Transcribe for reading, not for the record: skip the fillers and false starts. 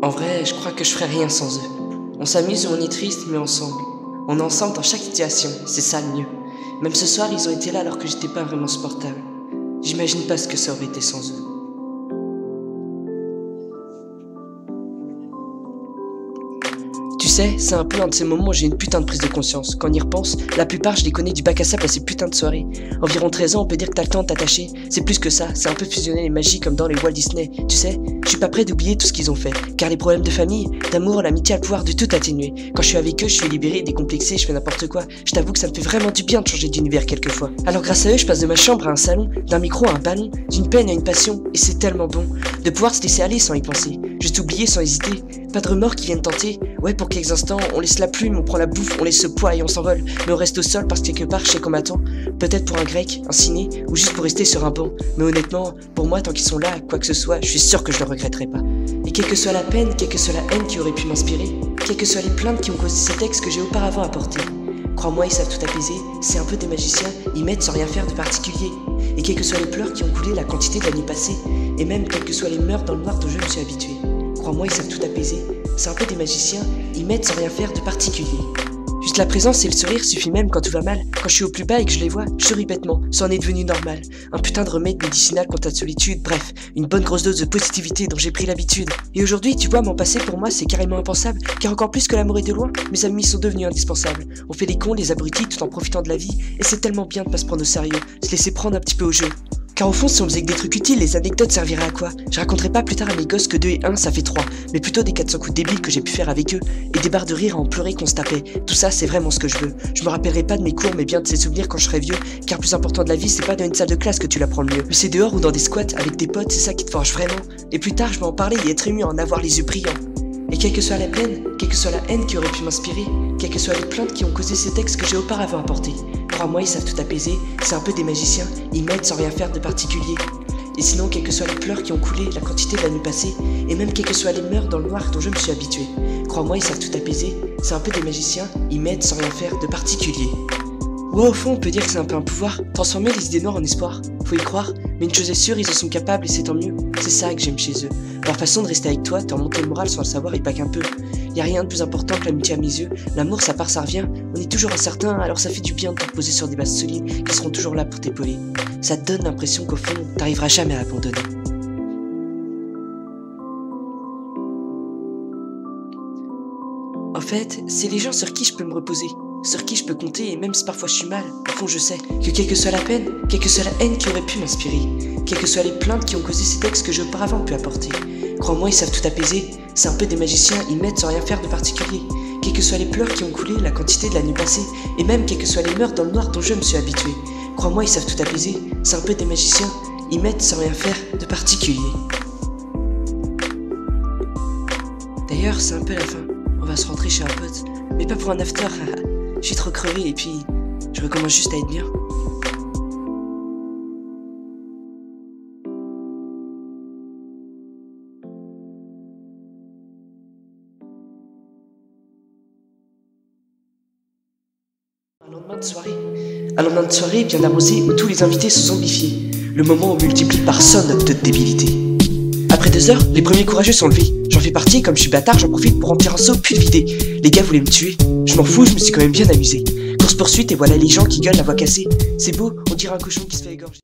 En vrai, je crois que je ferais rien sans eux. On s'amuse ou on est triste, mais ensemble. On est ensemble dans chaque situation, c'est ça le mieux. Même ce soir, ils ont été là alors que j'étais pas vraiment supportable. J'imagine pas ce que ça aurait été sans eux. Tu sais, c'est un peu un de ces moments où j'ai une putain de prise de conscience. Quand on y repense, la plupart je les connais du bac à sable à ces putains de soirées. Environ 13 ans, on peut dire que t'as le temps de t'attacher. C'est plus que ça, c'est un peu fusionner les magies comme dans les Walt Disney. Tu sais, je suis pas prêt d'oublier tout ce qu'ils ont fait. Car les problèmes de famille, d'amour, l'amitié a le pouvoir de tout atténuer. Quand je suis avec eux, je suis libéré, décomplexé, je fais n'importe quoi. Je t'avoue que ça me fait vraiment du bien de changer d'univers quelquefois. Alors grâce à eux, je passe de ma chambre à un salon, d'un micro à un ballon, d'une peine à une passion. Et c'est tellement bon de pouvoir se laisser aller sans y penser. Juste oublier sans hésiter. Pas de remords qui viennent tenter. Ouais, pour quelques instants, on laisse la plume, on prend la bouffe, on laisse ce poids et on s'envole. Mais on reste au sol parce que quelque part, je sais qu'on m'attend. Peut-être pour un grec, un ciné, ou juste pour rester sur un banc. Mais honnêtement, pour moi, tant qu'ils sont là, quoi que ce soit, je suis sûr que je le regretterai pas. Et quelle que soit la peine, quelle que soit la haine qui aurait pu m'inspirer, quelles que soient les plaintes qui ont causé ces textes que j'ai auparavant apportés, crois-moi, ils savent tout apaiser, c'est un peu des magiciens, ils m'aident sans rien faire de particulier. Et quels que soient les pleurs qui ont coulé, la quantité de la nuit passée, et même quels que soient les meurtres dans le noir dont je me suis habitué, crois-moi, ils savent tout apaiser, c'est un peu des magiciens, ils m'aident sans rien faire de particulier. Juste la présence et le sourire suffit même quand tout va mal. Quand je suis au plus bas et que je les vois, je souris bêtement, ça en est devenu normal. Un putain de remède médicinal contre la solitude, bref, une bonne grosse dose de positivité dont j'ai pris l'habitude. Et aujourd'hui, tu vois, m'en passer pour moi c'est carrément impensable, car encore plus que l'amour est de loin, mes amis sont devenus indispensables. On fait les cons, les abrutis tout en profitant de la vie, et c'est tellement bien de pas se prendre au sérieux, se laisser prendre un petit peu au jeu. Car au fond, si on faisait que des trucs utiles, les anecdotes serviraient à quoi? Je raconterai pas plus tard à mes gosses que 2 et 1 ça fait 3, mais plutôt des 400 coups débiles que j'ai pu faire avec eux, et des barres de rire à en pleurer qu'on se tapait. Tout ça, c'est vraiment ce que je veux. Je me rappellerai pas de mes cours, mais bien de ces souvenirs quand je serai vieux, car le plus important de la vie, c'est pas dans une salle de classe que tu l'apprends le mieux. Mais c'est dehors ou dans des squats avec tes potes, c'est ça qui te forge vraiment. Et plus tard, je vais en parler et être ému à en avoir les yeux brillants. Et quelle que soit la peine, quelle que soit la haine qui aurait pu m'inspirer, quelles que soient les plaintes qui ont causé ces textes que j'ai auparavant apportés, crois-moi, ils savent tout apaiser, c'est un peu des magiciens, ils m'aident sans rien faire de particulier. Et sinon, quels que soient les pleurs qui ont coulé, la quantité de la nuit passée, et même quels que soient les meurtres dans le noir dont je me suis habitué, crois-moi, ils savent tout apaiser, c'est un peu des magiciens, ils m'aident sans rien faire de particulier. Ouais, au fond, on peut dire que c'est un peu un pouvoir, transformer les idées noires en espoir. Faut y croire, mais une chose est sûre, ils en sont capables et c'est tant mieux. C'est ça que j'aime chez eux. Leur façon de rester avec toi, te remonter le moral sans le savoir et pas qu'un peu. Y a rien de plus important que l'amitié à mes yeux. L'amour, ça part, ça revient. On est toujours incertain, alors ça fait du bien de te reposer sur des bases solides qui seront toujours là pour t'épauler. Ça te donne l'impression qu'au fond, t'arriveras jamais à abandonner. En fait, c'est les gens sur qui je peux me reposer, sur qui je peux compter, et même si parfois je suis mal, au fond je sais que quelle que soit la peine, quelle que soit la haine qui aurait pu m'inspirer, quelles que soient les plaintes qui ont causé ces textes que j'ai auparavant pu apporter, crois-moi, ils savent tout apaiser, c'est un peu des magiciens, ils m'aident sans rien faire de particulier, quels que soient les pleurs qui ont coulé, la quantité de la nuit passée, et même quels que soient les meurtres dans le noir dont je me suis habitué, crois-moi, ils savent tout apaiser, c'est un peu des magiciens, ils m'aident sans rien faire de particulier. D'ailleurs, c'est un peu la fin. On va se rentrer chez un pote, mais pas pour un after, je suis trop crevé et puis je recommence juste à être bien. Un lendemain de soirée bien arrosé où tous les invités se zombifiés, le moment où on multiplie par 100 notre taux de débilité. Après 2 heures, les premiers courageux sont levés. J'en fais partie, comme je suis bâtard, j'en profite pour remplir un seau puis le vider. Les gars voulaient me tuer. Je m'en fous, je me suis quand même bien amusé. Course poursuite et voilà les gens qui gueulent la voix cassée. C'est beau, on dirait un cochon qui se fait égorger.